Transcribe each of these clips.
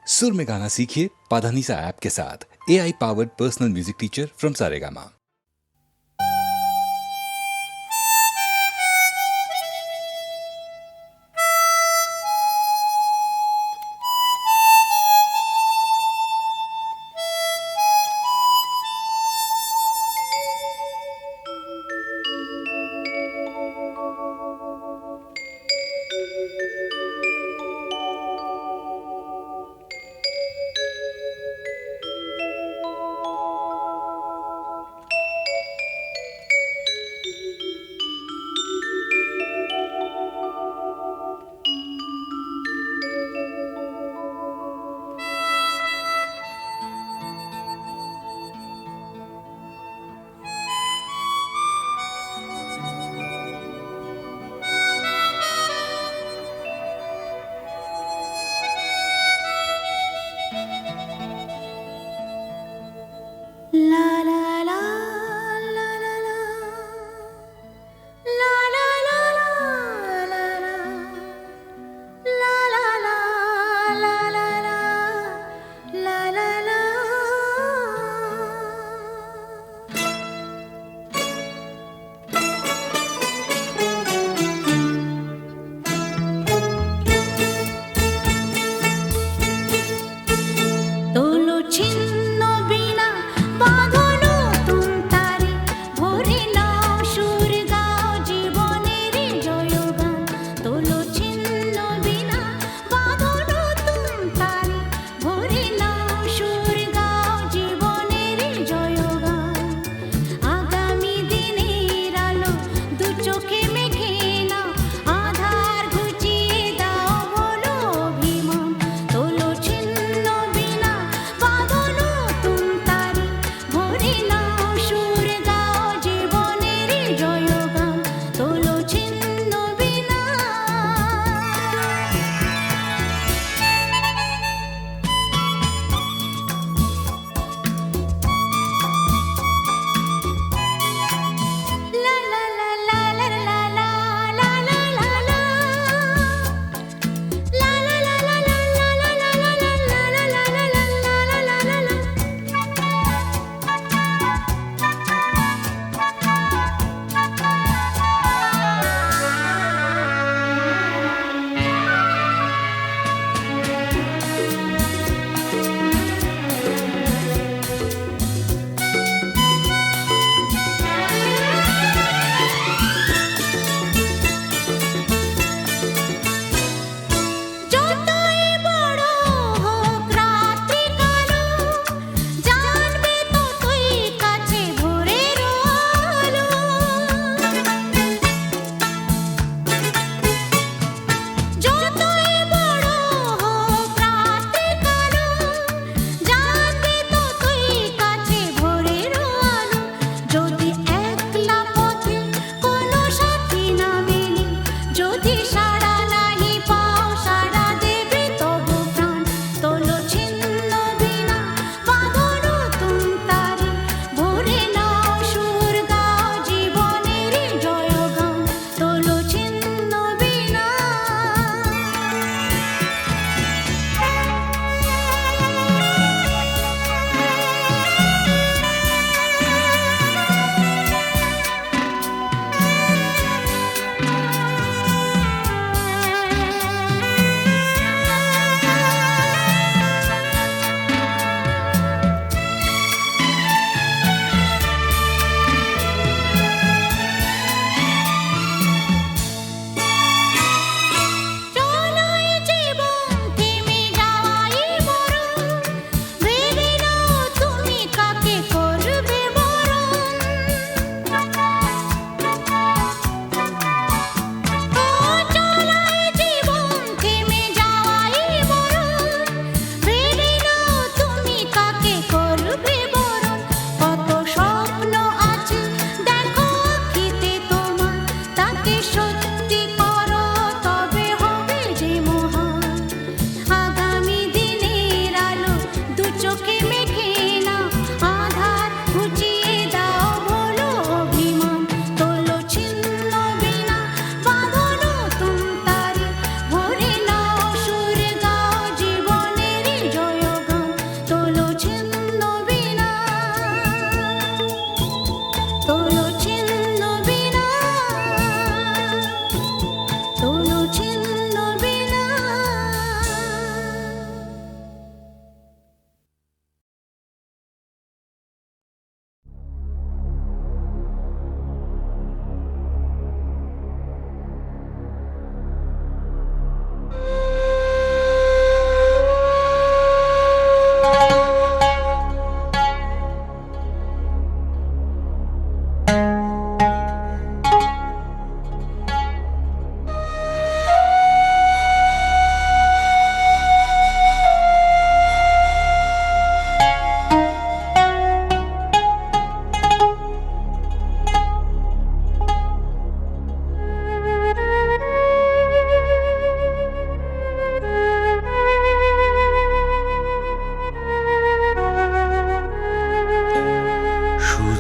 सुर में गाना सीखिए पाधानीसा ऐप के साथ। AI powered personal music teacher from Saregama.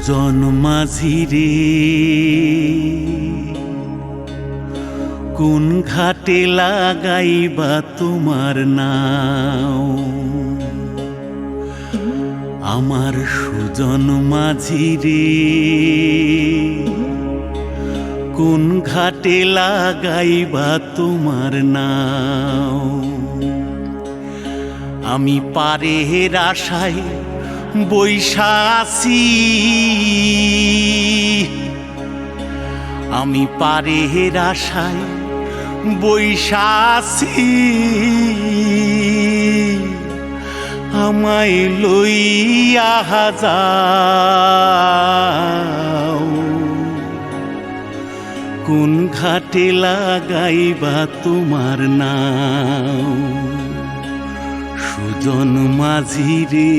সুজন মাঝি রে কোন ঘাটে লাগাইবা তোমার নাও আমার সুজন মাঝি রে কোন ঘাটে লাগাইবা তোমার নাও আমি পারের আশায় বৈশা আছি আমি পারের আশায় বৈশা আছি আমায় লইয়া যাও কোন ঘাটে লাগাইবা তোমার নাও সুজন মাঝি রে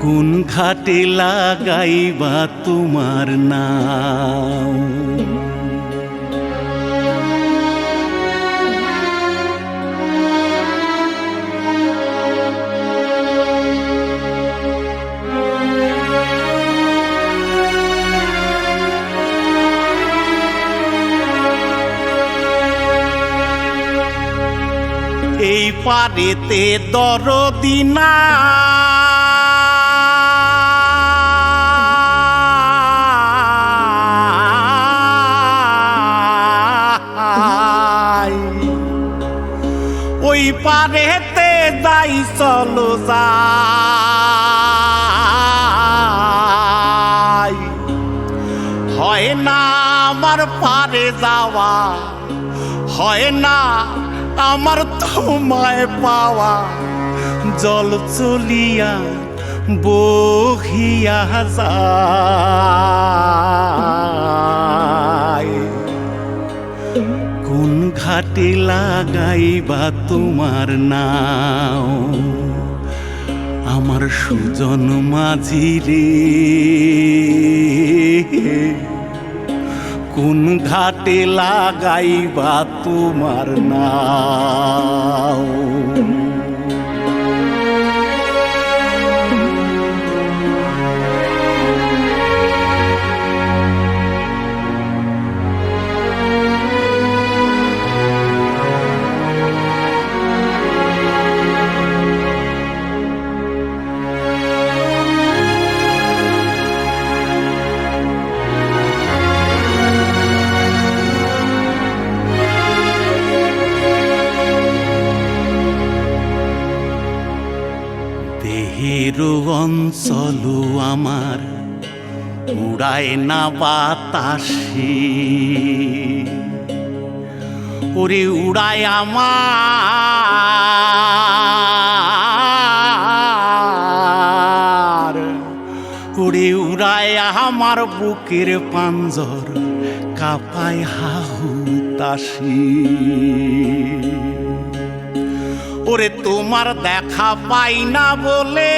কোন ঘাটে লাগাইবা তোমার নাও এই পারেতে দরদি নাই ওই পারেতে যাই চলো যাই হয় না আমার পারে যাওয়া হয় না আমার তোমায় পাওয়া জল চলিয়া বহিয়া যায় কোন ঘাটে লাগাইবা তোমার নাও আমার সুজন মাঝি রে কোন ঘাটে লাগাইবা তোমার নাও দেহেরো অঞ্চল আমার উড়ায় না বাতাসে ওরে উড়ায় আমার ওরে উড়ায় আমার বুকের পাঞ্জর কাঁপায় হাহুতাশি ওরে তোমার দেখা পাই না বলে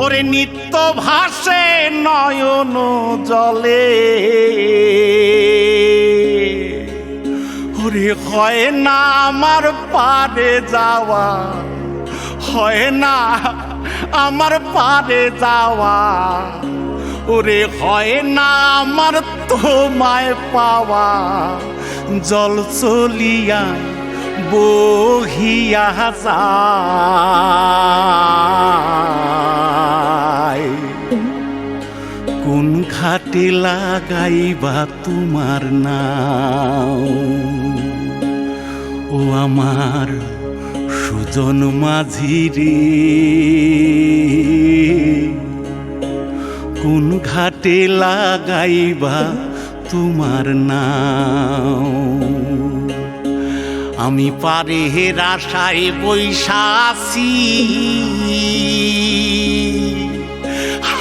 ওরে নিত্য ভাসে নয়ন জলে ওরে হয় না আমার পারে যাওয়া হয় না আমার পারে যাওয়া ওরে হয় না আমার তোমায় পাওয়া জল চলিয়া বহিয়া যায় কোন ঘাটে লাগাইবা তোমার নাও ও আমার সুজন মাঝি রে কোন ঘাটে লাগাইবা তোমার নাও আমি পারের আশায় বৈশা আছি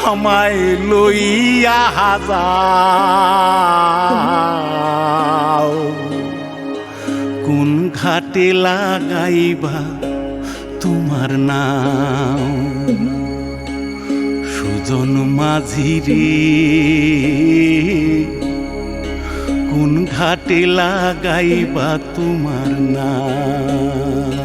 আমায় লইয়া যাও কোন ঘাটে লাগাইবা তোমার নাও সুজন মাঝি রে কোন ঘাটে লাগাইবা তোমার নাম।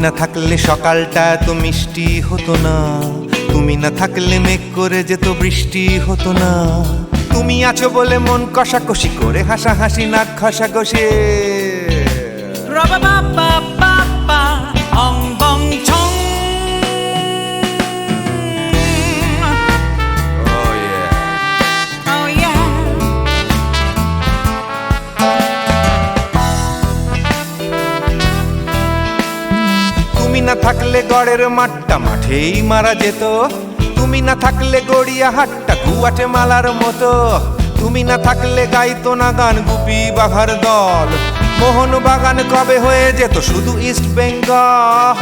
না থাকলে সকালটা এত মিষ্টি হতো না, তুমি না থাকলে মেঘ করে যেত বৃষ্টি হতো না। তুমি আছো বলে মন কষাকষি করে হাসাহাসি নাক ঘষাঘষি। তুমি না থাকলে গড়ের মাঠটা মাঠেই মারা যেত, তুমি না থাকলে গড়িয়া হাটটা গুয়াটে মালার মতো। তুমি না থাকলে গাইতো না গান গুপি বাঘার দল, মোহন বাগান কবে হয়ে যেত শুধু ইস্ট বেঙ্গল।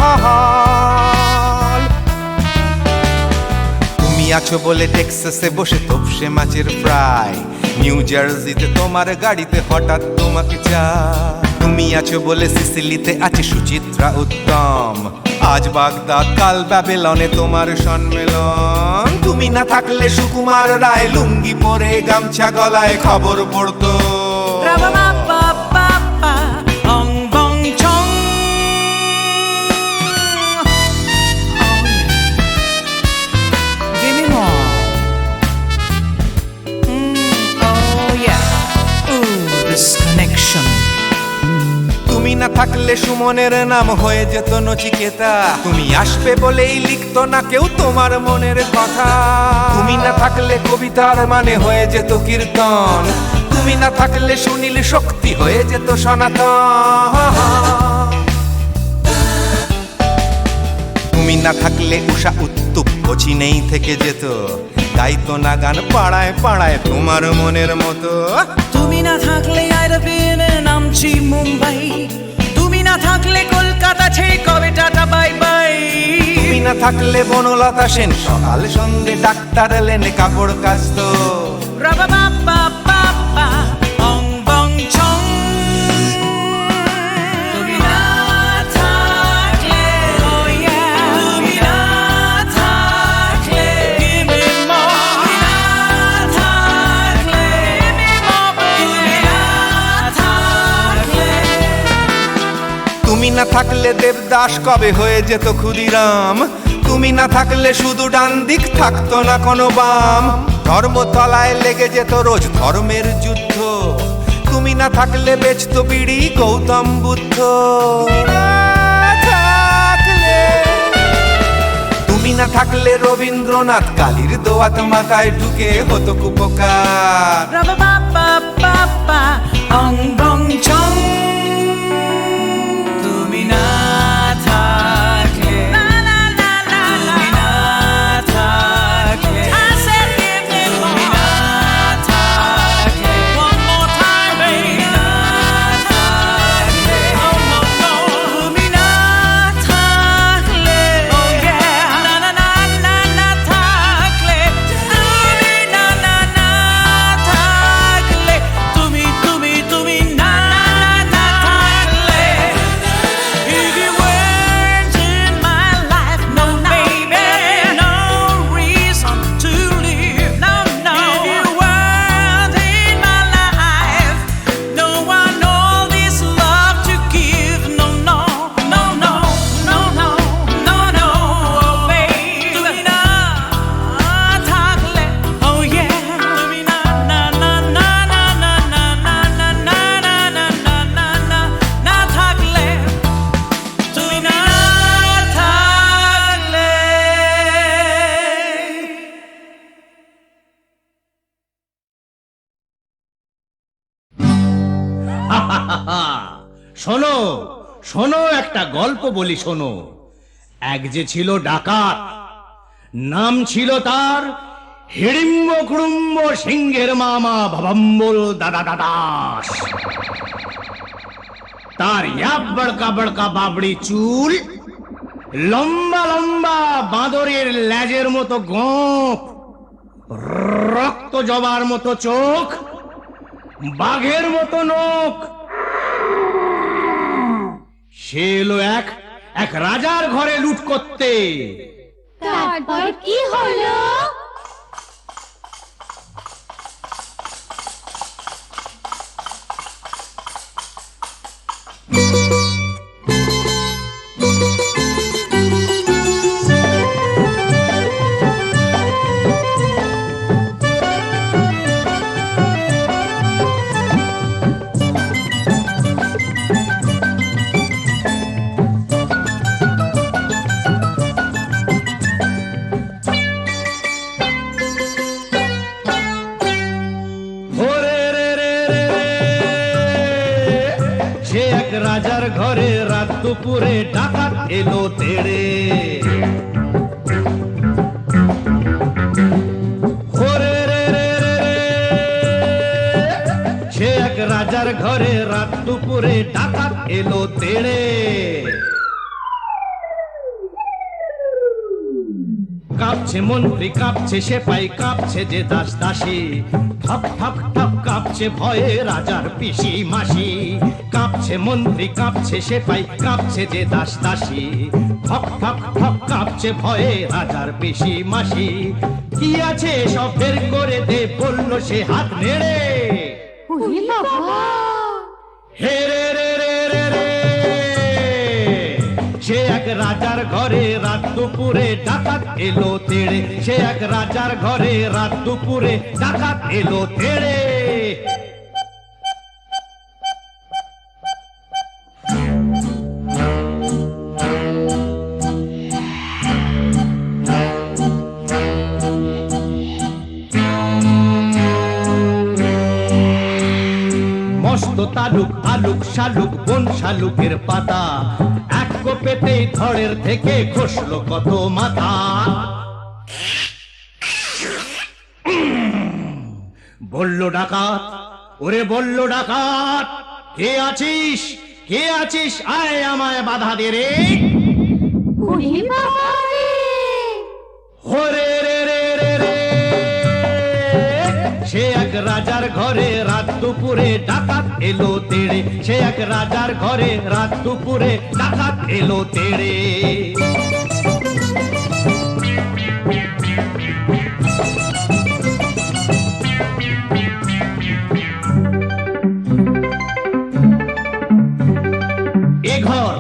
তুমি আছো বলে টেক্সাসে বসে তোপসে মাছের ফ্রাই, নিউ জার্সিতে তোমার গাড়িতে হঠাৎ তোমাকে চাই। তুমি আছো বলে সিসিলিতে আছে সুচিত্রা উত্তম, আজ বাগদাদ কাল ব্যাবিলনে তোমার সম্মেলন। তুমি না থাকলে সুকুমার রায় লুঙ্গি পরে গামছা গলায় খবর পড়তো। তুমি না থাকলে সুমনের নাম হয়ে যেত নচিকেতা, তুমি আসবে বলেই লিখতো না কেউ তোমার মনের কথা। তুমি না থাকলে কবিতার মানে হয়ে যেত কীর্তন, তুমি না থাকলে সুনীল শক্তি হয়ে যেত সনাতন। তুমি না থাকলে উষা উত্তুপ কোচিনেই থেকে যেত, গাইতো না গান পাড়ায় পাড়ায় তোমার মনের মতো। তুমি না থাকলে আইরবিনে নামছি মুম্বাই, তুমি না থাকলে কলকাতা ছেড়ে কবে টাটা বাই বাই। তুমি না থাকলে বনলতা সেন সকাল সন্ধে ডাক্তার লেনে কাপড় কাচতো। তুমি না থাকলে দেবদাস কবে হয়ে যেত ক্ষুদিরাম, তুমি না থাকলে শুধু ডান দিক থাকতো না কোনো বাম। ধর্মতলায় লেগে যেত রোজ ধর্মের যুদ্ধ, তুমি না থাকলে বেচতো বিড়ি গৌতম বুদ্ধ। তুমি না থাকলে রবীন্দ্রনাথ কালীর দোয়াত মাথায় ঢুকে হতো কুপকার। শোনো শোনো, একটা গল্প বলি শোনো। এক যে ছিল ডাকাত, নাম ছিল তার হিড়িম্ব কুড়ুম্ব সিংহের মামা ভবম্বল দাদা দাদাস। তার ইয়াব বড়কা বড়কা বাবড়ি চুল, লম্বা লম্বা বাঁদরের লেজের মতো গোঁফ, রক্ত জবার মতো চোখ, বাঘের মতো নখ। সে এলো এক রাজার ঘরে লুট করতে। তারপর কি হলো? ঘরে রাত দুপুরে ডাকাত এলো তেড়ে। ওরে রে রে রে রে, সে এক রাজার ঘরে রাত দুপুরে ডাকাত এলো তেড়ে। কাঁপছে মন্ত্রী, কাঁপছে সেপাই, কাঁপছে যে দাস দাসী, ঠক ঠক ঠক কাঁপছে ভয়ে রাজার পিসি মাসি। কাঁপছে মন্ত্রী, কাঁপছে সেপাই, কাঁপছে যে দাস দাসী, ঠক ঠক ঠক কাঁপছে ভয়ে রাজার পিসি মাসি। কি আছে সব বের করে দে, বলল সে হাত নেড়ে। ওরে বাবা, হে রে রে রে রে রে, সে এক রাজার ঘরে রাত দুপুরে ডাকাত এলো তেড়ে। সে এক রাজার ঘরে রাত দুপুরে ডাকাত এলো তেড়ে। মস্ত তালুক আলুক শালুক বন শালুকের পাতা, এক কোপেতেই ধড়ের থেকে খসলো কত মাথা। বলল ডাকাত, ওরে বলল ডাকাত, কে আছিস কে আছিস, আয় আমায় বাধা দে রে। ওরে বাবা রে, ওরে রে রে রে রে, সে এক রাজার ঘরে রাত দুপুরে ডাকাত এলো তেড়ে। সে এক রাজার ঘরে রাত দুপুরে ডাকাত এলো তেড়ে। এ ঘর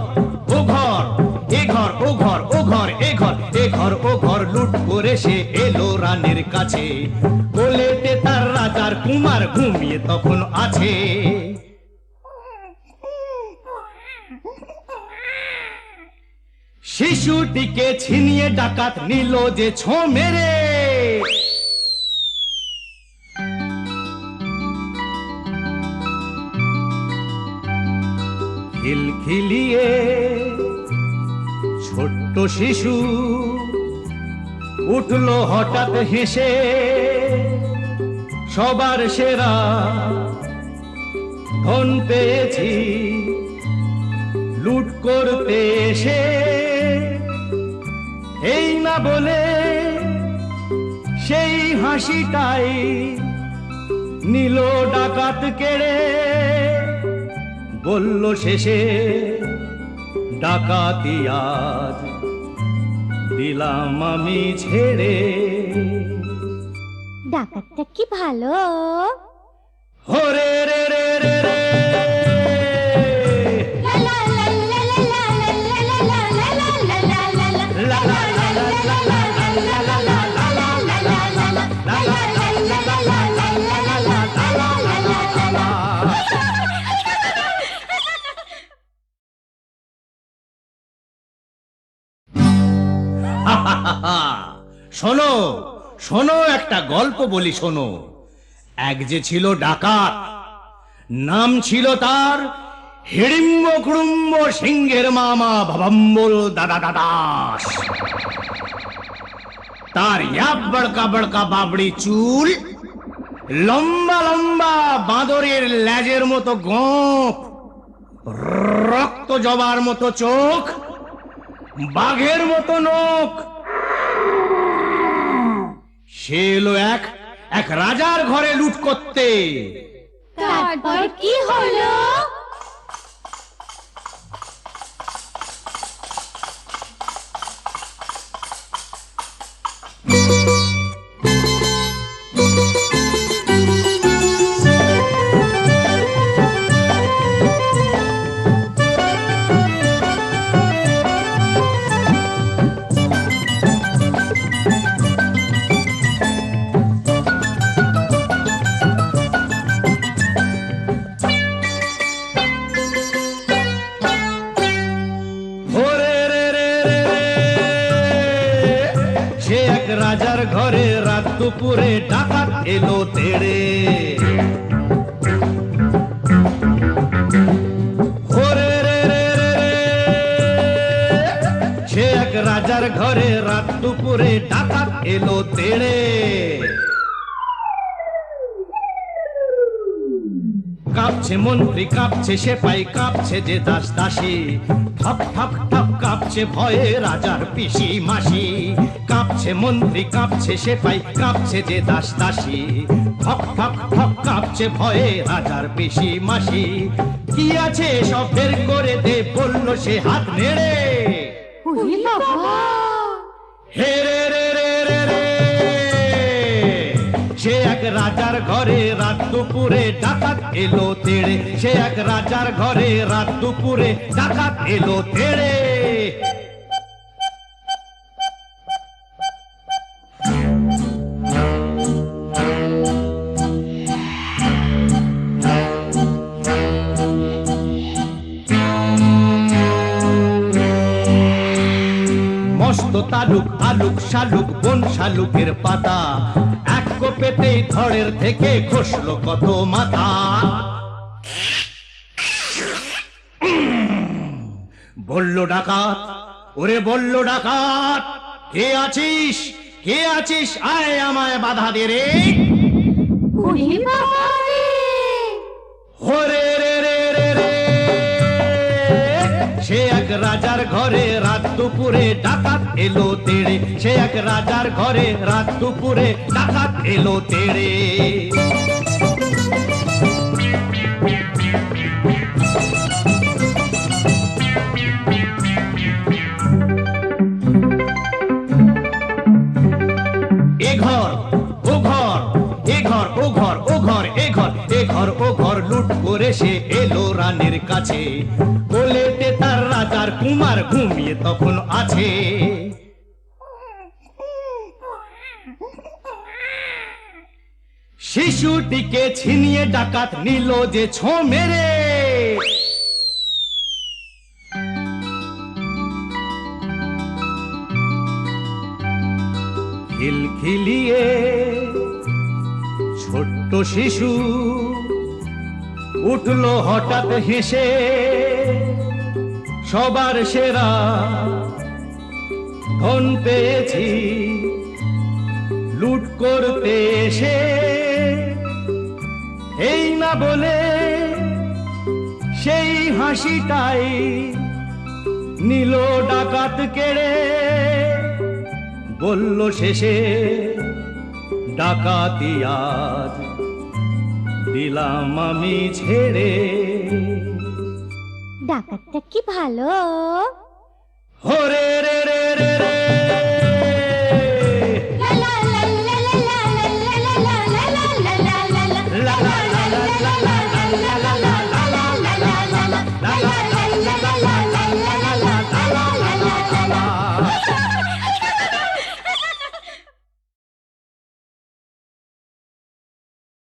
ও ঘর, এ ঘর ও ঘর, ও ঘর এ ঘর, এ ঘর ও ঘর লুট করে সে এলো রানীর কাছে। কোলেতে তার রাজার কুমার ঘুমিয়ে তখন আছে। শিশুটিকে ছিনিয়ে ডাকাত নিল যে ছো মেরে। খিলখিলিয়ে ছোট্ট শিশু উঠলো হঠাৎ হেসে, সবার সেরা ধন পেয়েছি লুট করতে এসে। এই না বলে সেই হাসিটাই নিল ডাকাত কেড়ে। বলল শেষে ডাকাতি আজ দিলাম আমি ছেড়ে। ডাকাতটা কি ভালো। ওরে রে রে রে রে, লা লা লা লা লা লা লা লা লা লা লা লা লা লা লা শোনো শোনো, একটা গল্প বলি শোনো। এক যে ছিল ডাকাত, নাম ছিল তার হিড়িম্ব কুড়ুম্ব সিংহের মামা ভবম্বল দাদা দাদাস। তার ইয়াব বড়কা বড়কা বাবড়ি চুল, লম্বা লম্বা বাঁদরের লেজের মতো গোঁফ, রক্ত জবার মতো চোখ, বাঘের মতো নখ। সে এলো এক রাজার ঘরে লুট করতে। তারপর কি হলো? রাজার ঘরে রাত দুপুরে ডাকাত এলো তেড়ে। ওরে রে রে ঘরে রাত দুপুরে ডাকাত এলো তেড়ে কাঁপছে মন্ত্রী কাঁপছে সেপাই কাঁপছে যে দাস দাসী ঠক ঠক ঠক কাঁপছে ভয়ে রাজার পিসি মাসি কাঁপছে মন্ত্রী কাঁপছে সেপাই কাঁপছে যে দাস দাসী ঠক ঠক ঠক কাঁপছে ভয়ে রাজার পিসি মাসি কি আছে সব বের করে দে বলল সে হাত নেড়ে ওরে বাবা হে রে রে রে রে রে সে এক রাজার ঘরে রাত দুপুরে ডাকাত এলো তেড়ে সে এক রাজার ঘরে রাত দুপুরে ডাকাত এলো তেড়ে মস্ত তালুক আলুক শালুক বন শালুকের পাতা এক কোপেতেই ধড়ের থেকে খসলো কত মাথা বলল ডাকাত ওরে বলল ডাকাত কে আছিস কে আছিস আয় আমায় বাধা দে রে ওরে বাবা রে ওরে রে রে রে রে সে এক রাজার ঘরে রাত দুপুরে ডাকাত এলো তেড়ে সে এক রাজার ঘরে রাত দুপুরে ডাকাত এলো তেড়ে এ ঘর ও ঘর এ ঘর ও ঘর ও ঘর এ ঘর এ ঘর ও ঘর লুট করে সে এলো রানীর কাছে বলেতে তার রাজার কুমার ঘুমিয়ে তখন আছে শিশুটিকে ছিনিয়ে ডাকাত নিল যে ছো মেরে খিলখিলিয়ে ছোট্ট শিশু উঠলো হঠাৎ হেসে সবার সেরা ধন পেয়েছি লুট করতে এসে এই না বলে সেই হাসিটাই নিল ডাকাত কেড়ে বলল শেষে ডাকাতি আজ দিলাম আমি ছেড়ে ডাকাতটা কি ভালো হরে রে রে রে